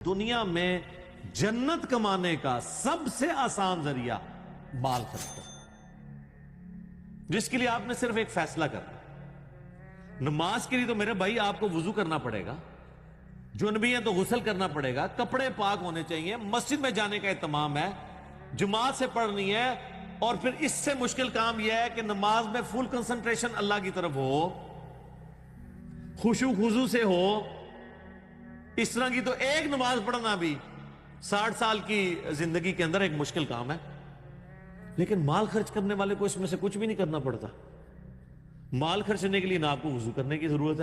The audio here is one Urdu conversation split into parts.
دنیا میں جنت کمانے کا سب سے آسان ذریعہ مال خرچ کرنا، جس کے لیے آپ نے صرف ایک فیصلہ کرنا۔ نماز کے لیے تو میرے بھائی آپ کو وضو کرنا پڑے گا، جنبی ہے تو غسل کرنا پڑے گا، کپڑے پاک ہونے چاہیے، مسجد میں جانے کا اہتمام ہے، جماعت سے پڑھنی ہے، اور پھر اس سے مشکل کام یہ ہے کہ نماز میں فل کنسنٹریشن اللہ کی طرف ہو، خشوع خضوع سے ہو۔ اس طرح کی تو ایک نماز پڑھنا بھی 60 سال کی زندگی کے اندر ایک مشکل کام ہے، لیکن مال خرچ کرنے والے کو اس میں سے کچھ بھی نہیں کرنا پڑتا۔ مال خرچ کرنے کے لیے نہ آپ کو وضو کرنے کی ضرورت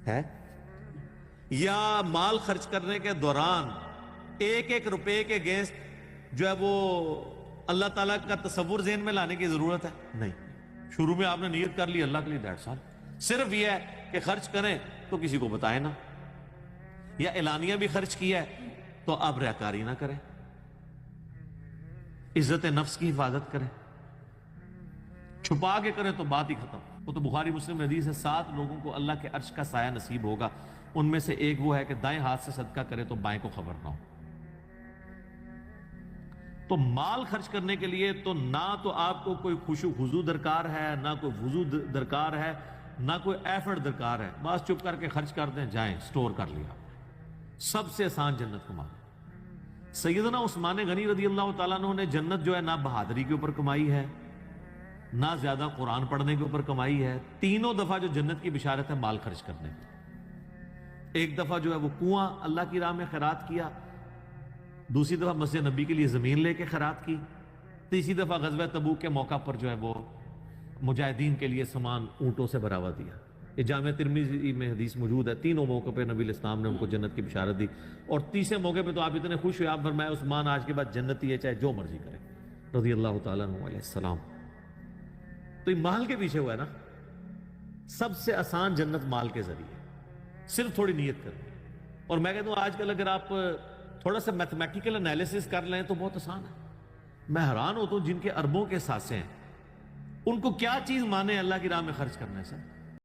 ہے یا مال خرچ کرنے کے دوران ایک ایک روپے کے اگینسٹ جو ہے وہ اللہ تعالیٰ کا تصور ذہن میں لانے کی ضرورت ہے؟ نہیں، شروع میں آپ نے نیت کر لی اللہ کے لیے، دیٹس آل۔ صرف یہ ہے کہ خرچ کریں تو کسی کو بتائیں نہ، یا اعلانیہ بھی خرچ کیا ہے تو آپ ریاکاری نہ کریں، عزت نفس کی حفاظت کریں، چھپا کے کریں تو بات ہی ختم۔ وہ تو بخاری مسلم میں حدیث ہے، 7 لوگوں کو اللہ کے عرش کا سایہ نصیب ہوگا، ان میں سے ایک وہ ہے کہ دائیں ہاتھ سے صدقہ کرے تو بائیں کو خبر نہ ہو۔ تو مال خرچ کرنے کے لیے تو نہ تو آپ کو کوئی خشوع خضوع درکار ہے، نہ کوئی وضو درکار ہے، نہ کوئی ایفرٹ درکار ہے، بس چپ کر کے خرچ کر دیں، جائیں سٹور کر لیا۔ سب سے آسان جنت کمانا۔ سیدنا عثمان غنی رضی اللہ تعالیٰ عنہ نے جنت جو ہے نہ بہادری کے اوپر کمائی ہے، نہ زیادہ قرآن پڑھنے کے اوپر کمائی ہے، تینوں دفعہ جو جنت کی بشارت ہے مال خرچ کرنے کی۔ ایک دفعہ جو ہے وہ کنواں اللہ کی راہ میں خیرات کیا، دوسری دفعہ مسجد نبی کے لیے زمین لے کے خیرات کی، تیسری دفعہ غزوہ تبوک کے موقع پر جو ہے وہ مجاہدین کے لیے سامان اونٹوں سے بھرا ہوا دیا۔ یہ جامعہ ترمذی میں حدیث موجود ہے، تینوں موقع پہ نبی الاسلام نے ان کو جنت کی بشارت دی، اور تیسرے موقع پہ تو آپ اتنے خوش ہوئے، آپ فرمایا عثمان آج کے بعد جنتی ہے، چاہے جو مرضی کرے، رضی اللہ تعالیٰ عنہ علیہ السلام۔ تو یہ مال کے پیچھے ہوا ہے نا، سب سے آسان جنت مال کے ذریعے، صرف تھوڑی نیت کرنی۔ اور میں کہتا ہوں آج کل اگر آپ تھوڑا سا میتھمیٹیکل انالیسس کر لیں تو بہت آسان ہے۔ میں حیران ہوتا ہوں جن کے اربوں کے سانسیں ہیں، ان کو کیا چیز مانے اللہ کی راہ میں خرچ کرنے سے؟